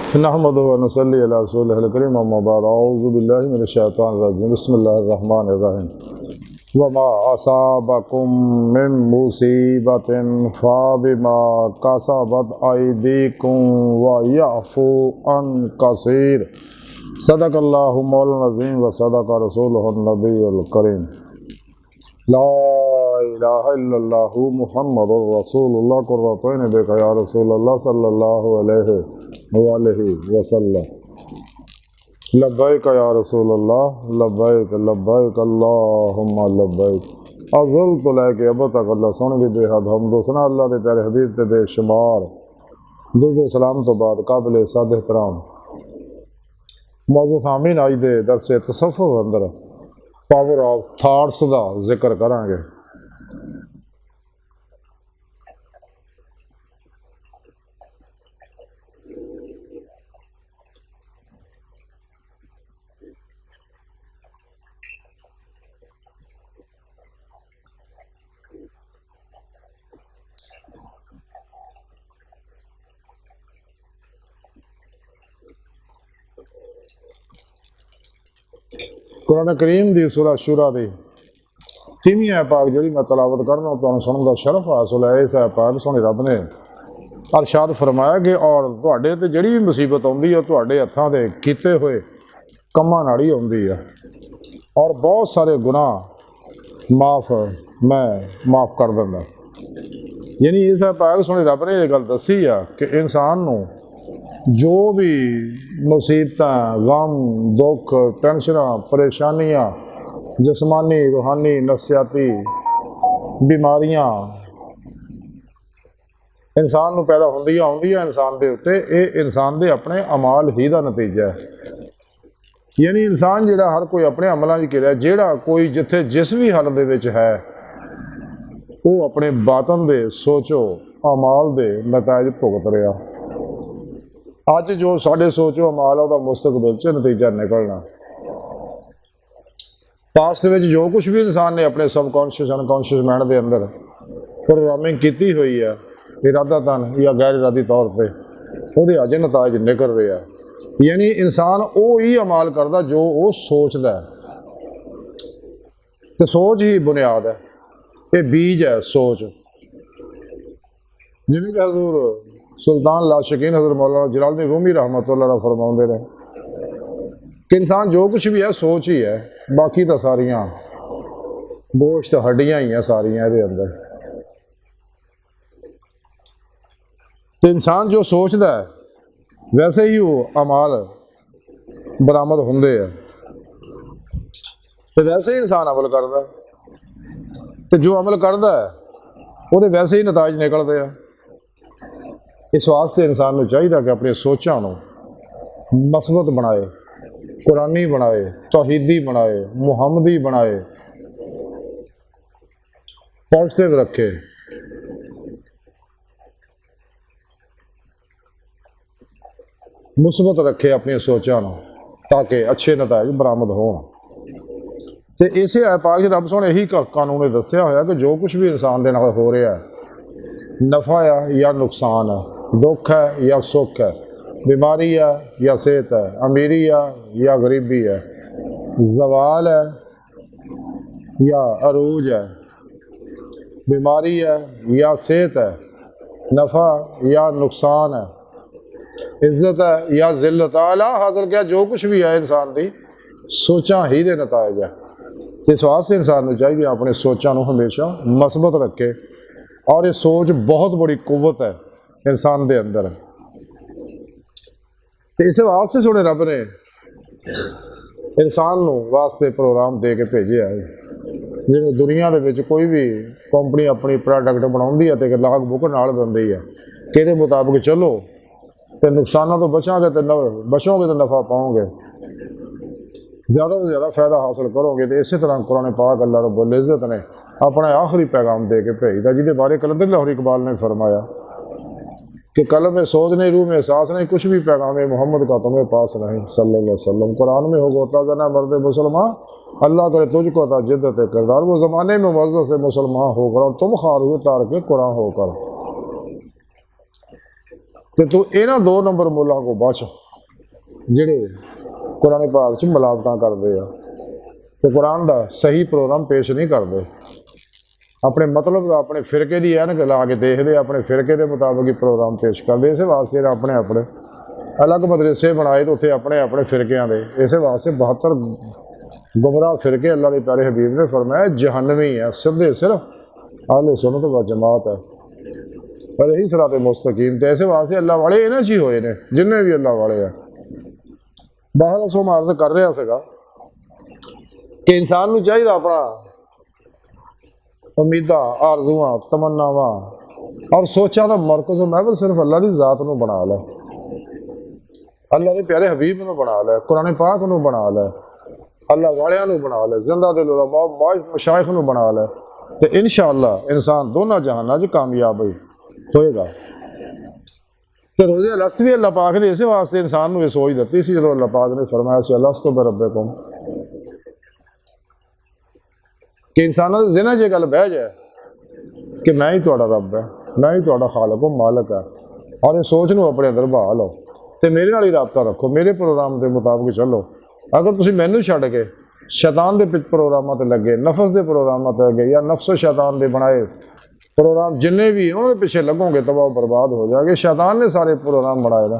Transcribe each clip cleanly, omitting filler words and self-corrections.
नहमदुहु व नसल्ली अला रसूलिहिल करीम अम्मा बाद अऊज़ु बिल्लाहि मिनश शैतानिर रजीम बिस्मिल्लाहिर रहमानिर रहीम वमा असाबकुम मिन मुसीबतिन फबिमा कसबत अयदीकुम व यअफू अन कसीर सदक़ल्लाहु मौलाना अज़ीम व सदक़ रसूलुहुन नबियुल करीम ला इलाहा इल्लल्लाहु मुहम्मदुर रसूलुल्लाह कुर्रतुन बिका या रसूलल्लाह सल्लल्लाहु अलैहि वसल्लम लब्बैक या रसूलल्लाह लब्बैक लब्बैक अल्लाहुम्मा लब्बैक अज़लतु लैक अब तक अल्लाह सुन भी बेहद हम दोसना अल्लाह के प्यारे हबीब ते बेशुमार दुरूद सलाम तो बाद काबिल सद एहतराम मौजू सामीन आज दे दरस तसव्वुफ़ अंदर पावर ऑफ थाट्स का जिक्र करांगे। कुरान करीम की सूरह शुरा की 3वीं आयत पाक जी मैं तलावत करना तो सुनने का शरफ हासिल है। इस आयत पाक सोने रब ने अरशाद फरमाया कि और तुहाडे ते जिहड़ी भी मुसीबत आउंदी है तुहाडे हत्थां दे कीते होए कम्मां नाल ही आउंदी है और बहुत सारे गुनाह मैं माफ़ कर दिंदा। यानी इस आयत पाक सोने रब ने यह गल दसी है कि इंसान नूं जो भी मुसीबत गम दुख टेंशन परेशानियाँ जिसमानी रूहानी नफसियाती बीमारियाँ इंसान नूं पैदा होंदियां आउंदियां इंसान दे उत्ते ये इंसान दे अपने अमाल ही दा नतीजा है। यानी इंसान जिहड़ा हर कोई अपने अमलों च घिरिया जिहड़ा कोई जिथे जिस भी हालत दे विच है वो अपने बातन दे सोचो अमाल दे नताइज भुगत रहा। अज जो साढ़े सोचो अमाल है मुस्तकबिल च नतीजा निकलना। पास्ट में जो कुछ भी इंसान ने अपने सबकॉन्शियस अनकॉन्शियस माइंड के अंदर प्रोग्रामिंग की हुई है इरादतन या गैर इरादी तौर पर वो अज नताइज निकल रहे हैं। यानी इंसान वो ही अमाल करता जो वो सोचता है तो सोच ही बुनियाद है, ये बीज है सोच। जिमें कि हजूर सुल्तान लाशिकीन हज़रत मौलाना जलालुद्दीन रूमी रहमतुल्लाह अलैह फरमाते हैं कि इंसान जो कुछ भी है सोच ही है, बाकी तो सारियाँ गोश्त हड्डियाँ ही हैं सारियाँ ये अंदर। तो इंसान जो सोचता है वैसे ही वो अमाल बरामद होंदे है तो वैसे ही इंसान अमल करता है तो जो अमल करता है वो वैसे ही नताइज निकलते हैं। इस वास्ते इंसान को चाहिए कि अपनी सोचां नूं मसबत बनाए, कुरानी बनाए, तौहीदी बनाए, मुहम्मदी बनाए, पॉजिटिव रखे। मुसबत रखे अपनी सोचां नूं ताकि अच्छे नताइज बरामद होण। तो इसे आपाक रब सोने यही कानून ने दस्या होया कि जो कुछ भी इंसान दे नाल हो रहा है नफ़ा है या नुकसान है, दुख है या सुख है, बीमारी है या सेहत है, अमीरी है या गरीबी है, जवाल है या अरूज है, बीमारी है या सेहत है, नफ़ा या नुकसान है, इज्जत है या जिल्लत आला हासिल किया जो कुछ भी है इंसान की सोचां ही दे नताइज है। इस वास्ते इंसान को चाहिए अपने सोचां नूं हमेशा मसबत रखे और ये सोच बहुत बड़ी कुव्वत है इंसान के अंदर। तो इस वास्ते सोने रब ने इंसान वास्ते प्रोग्राम दे के भेजे है। जिवें दुनिया के विच कोई भी कंपनी अपनी प्रोडक्ट बनाउंदी है तो लाग बुक नाल दिंदी है कि इहदे मुताबिक चलो तो नुकसानों तो बचोगे तो नफ़ा पाओगे, ज़्यादा से ज़्यादा फ़ायदा हासिल करोगे। तो इस तरह कुरान पाक अल्लाह रब्बुल इज़्ज़त ने अपना आखिरी पैगाम दे के भेजता जिहदे बारे कलंदर लाहौरी इकबाल ने फरमाया कि कलम में सोच नहीं, रूह में एहसास नहीं, कुछ भी पैगाम मोहम्मद का तुम्हें पास नहीं सल्लल्लाहु अलैहि वसल्लम। कुरान में होगा तना मर्द मुसलमान अल्लाह करे तुझको था जिद्दत किरदार, वो ज़माने में मज़्ज़त से मुसलमान होकर और तुम खार हुए तार के कुरान होकर। तो तू इन्हां 2 नंबर मुल्लां को बच जिहड़े कुरान पाक च मिलावटां करदे आ ते कुरान दा सही प्रोग्राम पेश नहीं करते, अपने मतलब अपने फिरके की ऐनक ला के देखते, अपने फिरके के मुताबिक ही प्रोग्राम पेश करते। इस वास्ते अपने अपने अलग मदरसे बनाए तो उत्थे अपने अपने फिरकियां दे, इस वास्ते 72 गुमराह फिरके अल्लाह के प्यारे हबीब ने फरमाया जहन्नमी है, सीधे सिर्फ आहले सुन्नत व जमात है पर यही सिरात मुस्तकीम। तो ऐसे वास्ते अल्लाह वाले इन्हां च ही होए ने जिन्ने भी अल्लाह वाले है। बहर सो मार्ज कर रहा सीगा कि इंसान नूं चाहिए अपना उम्मीदा आरज़ूआं तमन्नावां और सोचा का मरकज़ महफिल सिर्फ अल्लाह की ज़ात नूं बना लै, अल्लाह के प्यारे हबीब नूं बना लै, कुरान पाक नूं बना लै, अल्लाह वालियां नूं बना लै, जिंदा दिल उलमा मशाइख नूं बना लै, तो इंशाअल्लाह इंसान दोनों जहानां च कामयाब होएगा। तो रोज़े अलस्त भी अल्लाह पाक ने इस वास्ते इंसान नूं सोच दी सी, जो अल्लाह पाक ने फरमाया सी अलस्तु बिरब्बिकुम, कि इंसानों के ज़हन च गल बह जाए कि मैं ही तुहाडा रब है, मैं ही तुहाडा खालिक हूं मालिक है, और इस सोच नूं अपने अंदर बहा लो तो मेरे नाल ही राबता रखो, मेरे प्रोग्राम के मुताबिक चलो। अगर तुसीं मैनूं छड्ड के शैतान के प्रोग्रामां ते लगे, नफस के प्रोग्रामां ते लगे या नफस शैतान के बनाए प्रोग्राम जिन्ने भी उन्होंने पिछे लगोगे तबाह बर्बाद हो जाएंगे। शैतान ने सारे प्रोग्राम बनाए ना,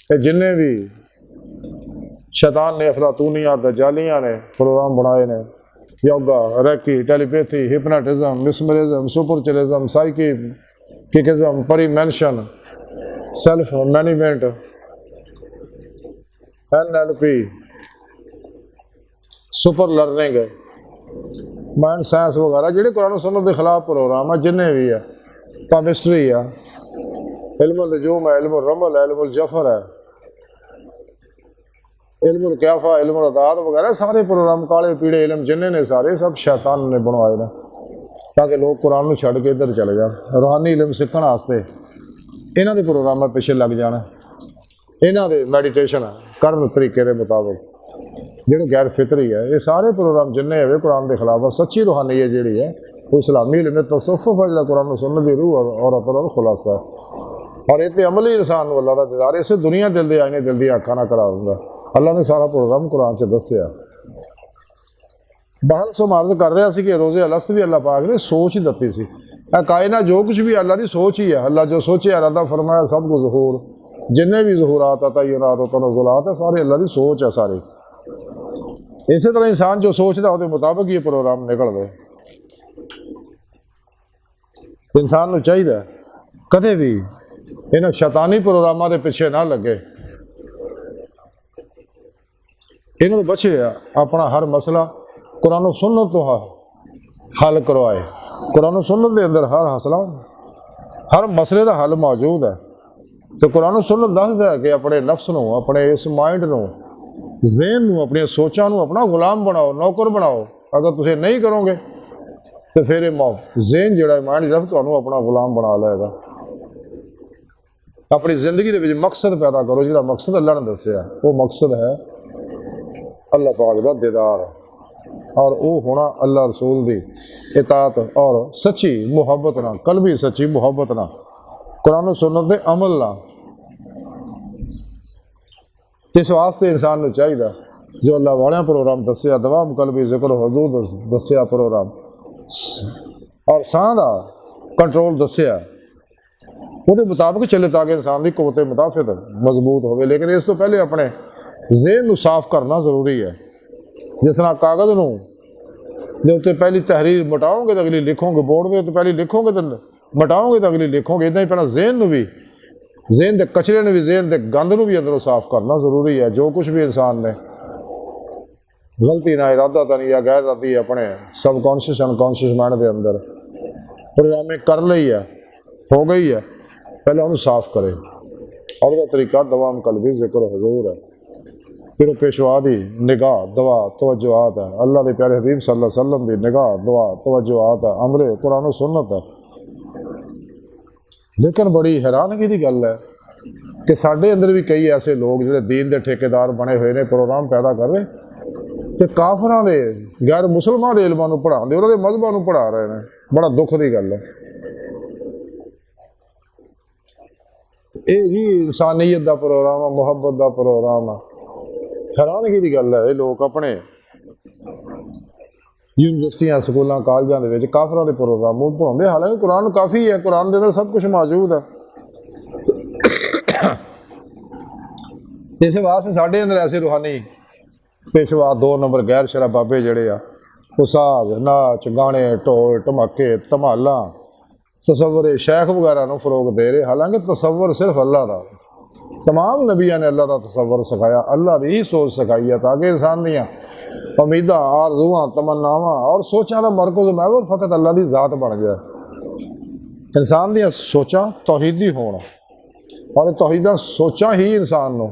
ते जिन्ने भी शैतान ने अफलातूनियां दजालियां ने प्रोग्राम बनाए ने, yoga, reiki, telepathy, hypnotism, mesmerism, सुपरचरिज्म, साइकिकिज्म, परिमेंशन, self management, NLP, super learning, mind science वगैरह जिहड़े कुरान सुन्नत के खिलाफ प्रोग्राम है जिन्ने भी है, केमिस्ट्री है, इल्मुल नजूम है, इल्मुल रमल है, इल्मुल जफर है, इल्मुल क्याफा, इल्मुल अदाद वगैरह सारे प्रोग्राम काले पीड़े इल्म जिन्ने ने सारे सब शैतान ने बनवाए ने ताकि लोग कुरान नूं छड्ड के इधर चले जान, रूहानी इल्म सीखण वास्ते इन्हां दे प्रोग्रामां पिछे लग जाना, इन्हां दे मैडिटेशन करन तरीके के मुताबिक जिहड़े गैर फितरी है। ये सारे प्रोग्राम जिन्ने है कुरान के खिलाफ सच्ची रूहानी है जिहड़ी है वो इस्लामी इल्म तसव्वुफ है, जिहड़ा कुरान सुन्नत दी रूह और अतर खुलासा है। और इतने अमली इंसान को अल्लाह का दीदार इसे दुनिया दिल दे आईने दिल दी अखां ना करा दूंगा। अल्लाह ने सारा प्रोग्राम कुरान च दस्या। बहल सो मार्ज कर रहा सी कि रोज़े अलस्त भी अल्लाह पाक ने सोच ही दती सी, कायनात जो कुछ भी अल्लाह की सोच ही है। अल्लाह जो सोचे अल्लाह फरमाया सब कुछ ज़हूर, जिन्ने भी ज़हूरात तय्युनात तनज़्ज़ुलात है सारे अल्लाह की सोच है सारी। इस तरह इंसान जो सोचता उसके मुताबिक ये प्रोग्राम निकलते। इंसान को चाहिए कदे भी इन शैतानी प्रोग्रामों के पिछे ना लगे, इन्हों बचे अपना हर मसला कुरान सुन्नत तो हल करवाए। कुरान सुन्नत के अंदर हर हसला हर मसले का हल मौजूद है। तो कुरान सुन्नत दसदा है कि अपने नफ्स को, अपने इस माइंड को, ज़हन को, अपनी सोचां को अपना गुलाम बनाओ, नौकर बनाओ। अगर तुम नहीं करोगे तो फिर ज़हन जो माइंड जो तुहानूं अपना गुलाम बना लेगा। अपनी जिंदगी के मकसद पैदा करो, जो मकसद अल्लाह ने दसिया वो मकसद है अल्लाह पाक का दीदार और वो होना अल्लाह रसूल की इताअत और सच्ची मुहब्बत ना, कल्बी सच्ची मुहब्बत ना, कुरान सुन्नत के अमल ना। इस वास्ते इंसान को चाहिए जो अल्लाह वाले प्रोग्राम दसिया, दवाम कल्बी जिक्र हदूद दसिया प्रोग्राम और साह का कंट्रोल दसिया, वो मुताबिक चले ताकि इंसान की कुव्वत मुदाफ़त मजबूत हो। लेकिन इस तो पहले अपने ज़हन को साफ करना जरूरी है। जिस तरह कागज़ के उत्ते पहली तहरीर मिटाओगे तो अगली लिखोगे, बोर्ड के उत्ते पहली लिखोगे तो मिटाओगे तो अगली लिखोगे। इदा ही पहला ज़हन भी, ज़हन के कचरे ने भी, ज़हन के गंद भी अंदरों साफ करना जरूरी है। जो कुछ भी इंसान ने गलती ना इरादा नहीं या गैर इरादी अपने सबकॉन्शियस अनकॉन्शियस माइंड के अंदर प्रोग्रामिंग कर ली है, हो गई है, पहले उन्हें साफ करे। और वह तरीका दवाम कल्बी जिक्र हजूर है। फिर पेशवा की निगाह दुआ तवज्जुआत है, अल्लाह के प्यारे हबीब सल्लल्लाहु अलैहि वसल्लम की निगाह दुआ तवज्जुआत है, अमरे कुरान सुन्नत है। लेकिन बड़ी हैरानगी की गल है कि साढ़े अंदर भी कई ऐसे लोग जो दीन के ठेकेदार बने हुए हैं, प्रोग्राम पैदा कर रहे तो काफरां दे गैर मुसलमान के इल्मां नूं पढ़ाउंदे, उन्हां दे मज़हबां नूं पढ़ा रहे हैं। बड़ा दुख की गल है। ये जी इंसानियत का प्रोग्राम है, मुहब्बत का प्रोग्राम है। हैरानगी की गल है, ये लोग अपने यूनिवर्सिटियां स्कूलों कॉलेजों के काफिरां के प्रोग्राम पढ़ाते, हालांकि कुरान काफ़ी है, कुरान के अंदर सब कुछ मौजूद है। इस वास्ते साढ़े अंदर ऐसे रूहानी पेशवा 2 नंबर गैर शरा बाबे जड़े आ, वो साज नाच गाने ढोल धमाके धमाला तसव्वुर शेख वगैरह को फरोग दे रहे। हालांकि तसव्वुर सिर्फ अल्लाह का, तमाम नबिया ने अल्लाह का तसव्वुर सिखाया, अल्लाह की ही सोच सिखाई है, ताकि इंसान दियाँ उम्मीदा आरज़ूआं तमन्नावां और सोचां का मरकज़ महवर फकत अल्लाह की ज़ात बन गया। इंसान दियाँ सोचां तौहीदी होना, और तौहीदा सोचां ही इंसान को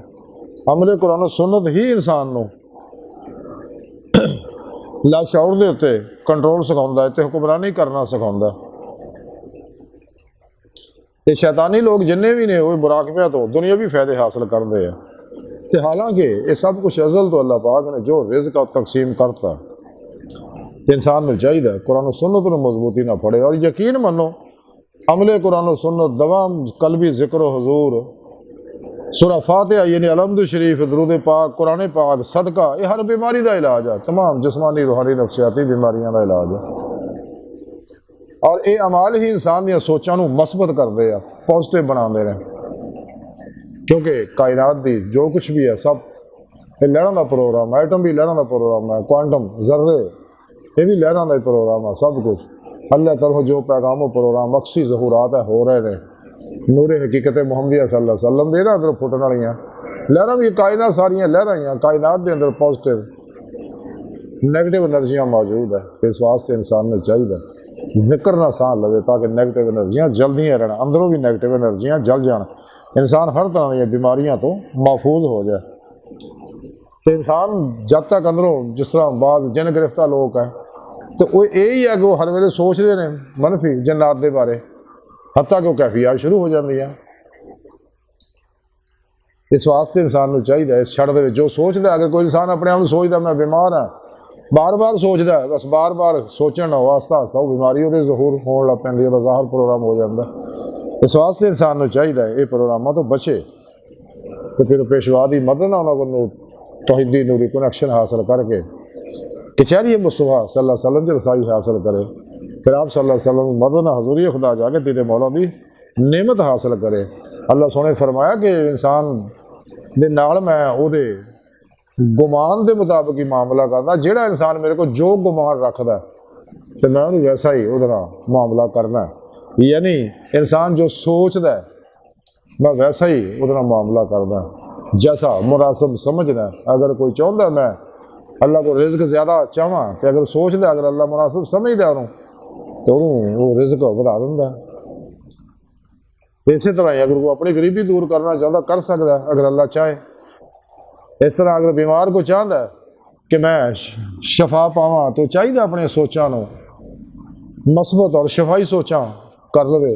अमले कुरान सुन्नत ही इंसान को लाशऊर के उत्ते कंट्रोल सिखाता है, तो हुक्मरानी करना सिखाता है। ये शैतानी लोग जिन्ने भी ने वो मुराकबे तो दुनियावी फायदे हासिल करते हैं। तो हालांकि ये सब कुछ अज़ल तो अल्लाह पाक ने जो रिज़्क़ और तकसीम करता है, इंसान को चाहिए कुरान सुन्नत में मजबूती ना पड़े और यकीन मनो अमले कुरान सुन्नत दवाम कल्बी ज़िक्र हुजूर सूरा फातिहा यानी अलहम्दु शरीफ दरूद पाक कुरान पाक सदका ये हर बीमारी का इलाज है, तमाम जिस्मानी रूहानी नफ्सियाती बीमारियों का इलाज है। और ये अमाल ही इंसान दी सोचां नूं मस्बत करते हैं, पॉजिटिव बनाते हैं, क्योंकि कायनात दी जो कुछ भी है सब ये लहरां का प्रोग्राम है। एटम भी लहरां का प्रोग्राम है, क्वांटम जर्रे ये भी लहरां का प्रोग्राम है। सब कुछ अल्लाह तरफ जो पैगाम प्रोग्राम अक्सी ज़हूरात है हो रहे हैं, नूरे हकीकत मुहम्मदिया सल्लल्लाहु अलैहि वसल्लम दे ना अंदर फुटन वाली लहरां भी, कायनात सारियां लहरां ही कायनात के अंदर पॉजिटिव नैगेटिव एनर्जियाँ मौजूद है। इस वास्ते इंसान ने चाहिए जिक्र ना साह लवे, ताकि नैगेटिव एनर्जियाँ जल्दियाँ रहना, अंदरों भी नैगेटिव एनर्जियाँ जल जान, इंसान हर तरह की बीमारियों तो महफूज हो जाए। तो इंसान जब तक अंदरों जिस तरह बाद जिन गिरफ्तार लोग है, तो वो यही है कि वो हर वेले सोचते हैं मनफी जन्नात के बारे, हत्ता कि कैफियत शुरू हो जाती है। इस वास्ते इंसान को चाहिए इस छड़ दे जो सोचता, अगर कोई इंसान अपने आप सोचता मैं बीमार हाँ, बार बार सोचता है, बस बार बार सोचना आस्ता आस्ता वो बीमारी वो जहूर होने लग पैंती है, बाहर प्रोग्राम हो जाता है। इस वास्ते इंसान को चाहिए ये प्रोग्रामों तो बचे, तो फिर पेशवा की मदद ना उन्होंने तौहीदी नूरी कनैक्शन हासिल करके कचहरी मुस्तफा सल्लल्लाहु अलैहि वसल्लम की रसाई हासिल करे, फिर आप सल्लल्लाहु अलैहि वसल्लम मदद ना हजूरी खुदा जाके तेरे मौला की नेमत हासिल करे। अल्लाह सोने फरमाया कि इंसान दे नाल मैं उहदे गुमान के मुताबिक ही मामला करना, जिहड़ा इंसान मेरे को जो गुमान रखता तो मैं उन्हें वैसा ही उहदे नाल मामला करना, यानी इंसान जो सोचता है मैं वैसा ही उहदे नाल मामला करना, जैसा मुनासिब समझना। अगर कोई चाहता मैं अल्लाह को रिज़्क ज़्यादा चाहवा, तो अगर सोचता अगर अल्लाह मुनासिब समझदा उन्होंने तो उन्होंने वो रिज़्क बढ़ा दिंदा। इस तरह ही अगर वो अपनी गरीबी दूर करना चाहता कर सकता है, अगर अल्लाह चाहे। इस तरह अगर बीमार को चाहता है कि मैं शफा पावा, तो चाहिए अपने सोचां मस्बत और शफाई सोचां कर लवे,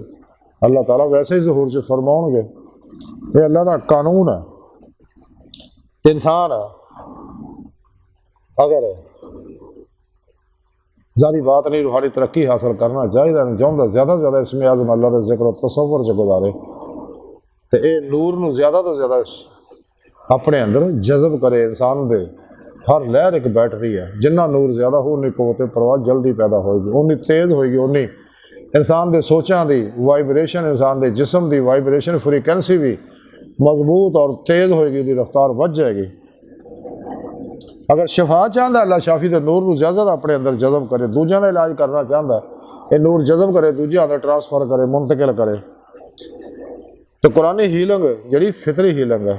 अल्लाह ताला वैसे ही ज़हूर च फरमाउणगे। ये अल्लाह का कानून है। इंसान अगर ज़्यादा बात नहीं रूहानी तरक्की हासिल करना चाहिए, चाहता ज़्यादा से ज़्यादा इसमें आज़म अल्लाह का जिक्र तसव्वुर च गुजारे, तो ये नूर नूं ज़्यादा तो ज़्यादा अपने अंदर जज़ब करे। इंसान दे हर लहर एक बैटरी है, जिन्ना नूर ज़्यादा हो उन्नी कुव्वत परवाह जल्दी पैदा होगी, उन्नी तेज़ होगी, उन्नी इंसान के सोचां की वाइब्रेशन, इंसान के जिसम की वाइब्रेशन फ्रीकुएंसी भी मजबूत और तेज़ होगी, उसकी रफ्तार बढ़ जाएगी। अगर शफा चाहता अल्लाह शाफी तो नूर को ज़्यादा अपने अंदर जज़ब करे, दूसरों का इलाज करना चाहता ये नूर जज़ब करे, दूसरे अंदर ट्रांसफर करे, मुंतकिल करे। तो कुरानी हीलिंग जी फितरी हीलिंग है,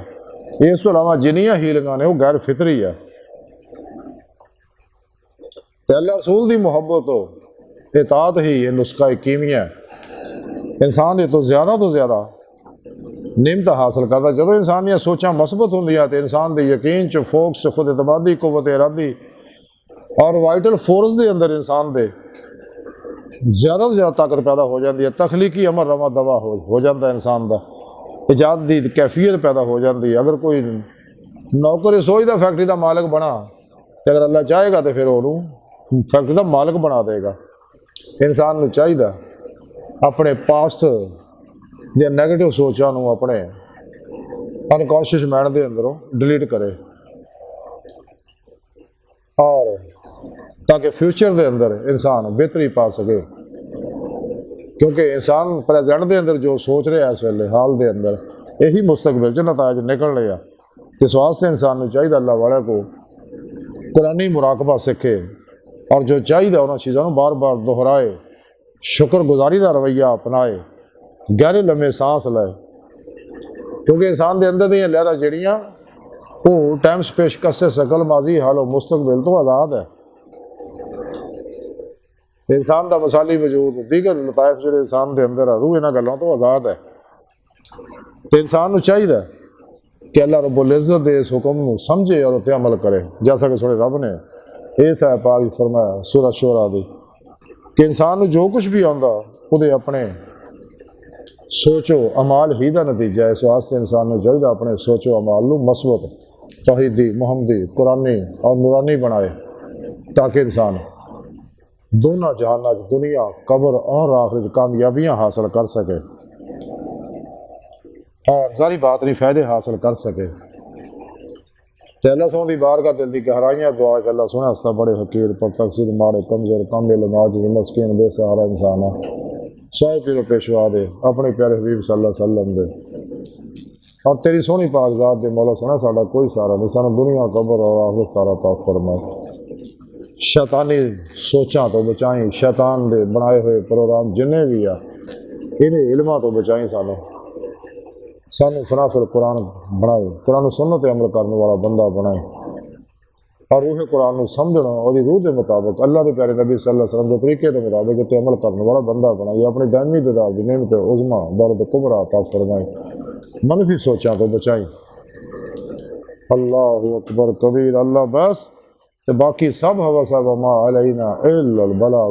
इस तो अलावा जिन्नियां हीलिंग ने वो गैर फितरी है। तो अल्लाह रसूल की मुहब्बत हो इताअत ही ये नुस्खा कीमिया है। इंसान ये तो ज़्यादा नियमत हासिल करता। जो इंसान दी सोचां मस्बत होंदियां तो इंसान के यकीन च फोकस खुद एतमादी कुव्वत इरादी और वाइटल फोर्स के अंदर इंसान के ज़्यादा से ज़्यादा ताकत पैदा हो जाती है। तखलीकी अमर रवा दवा हो जाता है, इंसान का इजाद की कैफियत पैदा हो जाती है। अगर कोई नौकर सोचता फैक्ट्री का मालिक बना, तो अगर अल्लाह चाहेगा तो फिर उन्होंने फैक्ट्री का मालिक बना देगा। इंसान को चाहिए अपने पास्ट ਦੀਆਂ ਨੈਗੇਟਿਵ ਸੋਚਾਂ ਨੂੰ ਆਪਣੇ ਅਨਕੌਂਸ਼ੀਅਸ ਮਾइंड ਦੇ ਅੰਦਰੋਂ ਡਿਲੀਟ ਕਰੇ और ताकि फ्यूचर के अंदर इंसान बेहतरी पा सके क्योंकि इंसान प्रेजेंट के अंदर जो सोच रहा है इस वेले हाल के अंदर यही मुस्तकबिल च नताज निकल रहे हैं। इस वास्ते इंसान को चाहिए अल्लाह वाले को कुरानी मुराकबा सीखे और जो चाहिए उन्होंने चीज़ों को बार बार दोहराए, शुक्रगुजारी का रवैया अपनाए, गहरे लम्हे सांस लाए क्योंकि इंसान के अंदर दी लहरां जड़ियाँ वो टाइम स्पेस कसे सकल माजी हालो मुस्तकबिल तो आज़ाद है। इंसान का मसाली वजूद दीगर लताइफ जो इंसान के अंदर है रूह इन्होंने गलों तो आज़ाद है। तो इंसान को चाहिए कि अल्लाह रब्बुल इज़्ज़त दे इस हुक्म को समझे और उत्ते अमल करे जैसा कि थोड़े रब ने इस है पाक फरमाया सूरह शुरा दी कि इंसान को जो कुछ भी आता वो अपने सोचो अमाल ही का नतीजा है। इस वास्ते इंसान को चाहिए अपने सोचो अमाल को मसबत तौहीदी मुहम्मदी कुरानी और नूरानी बनाए ताकि इंसान दोनों जहाना दुनिया कब्र और आखिरत कामयाबियाँ हासिल कर सके और सारी बात नहीं फ़ायदे हासिल कर सके। तो अल्लाह सोहन की बारगाह दिल की गहराइयाँ दुआ कि अल्लाह सोहना हस्ता बड़े हकीर पर तकसीर माड़े कमज़ोर कामिल नाजिज़ मस्कीन बेसहारा इंसान साहिब पीरो पेशवा दे अपने प्यारे हबीब सल्लल्लाहु अलैहि वसल्लम दे और तेरी सोहनी पाकज़ात दे मौला सोहना साडा कोई सारा नहीं सानू दुनिया कब्र और आखिरत सारा पाक फरमाए। शैतानी सोचां तो बचाई, शैतान दे बनाए हुए प्रोग्राम जिन्ने भी आ इन्हें इल्मां तो बचाई, सानू फनाफिल कुरान बनाए, कुरान सुन्नत ते अमल करने वाला बंदा बनाए और रूह कुरान को समझना और रूह के मुताबिक अल्लाह के प्यारे नबी सल्लल्लाहु अलैहि वसल्लम के तरीके के मुताबिक उत्ते अमल करने वाला बंदा बनाई। अपनी दायमी दिदार की नेमत उज़मा दौलत कुबरा अता फरमाई, मनफी सोचां तो बचाई। अल्लाहु अकबर कबीर, अल्लाह बस ते बाकी सब हवा सब मा अलैना इल्लल बलाग।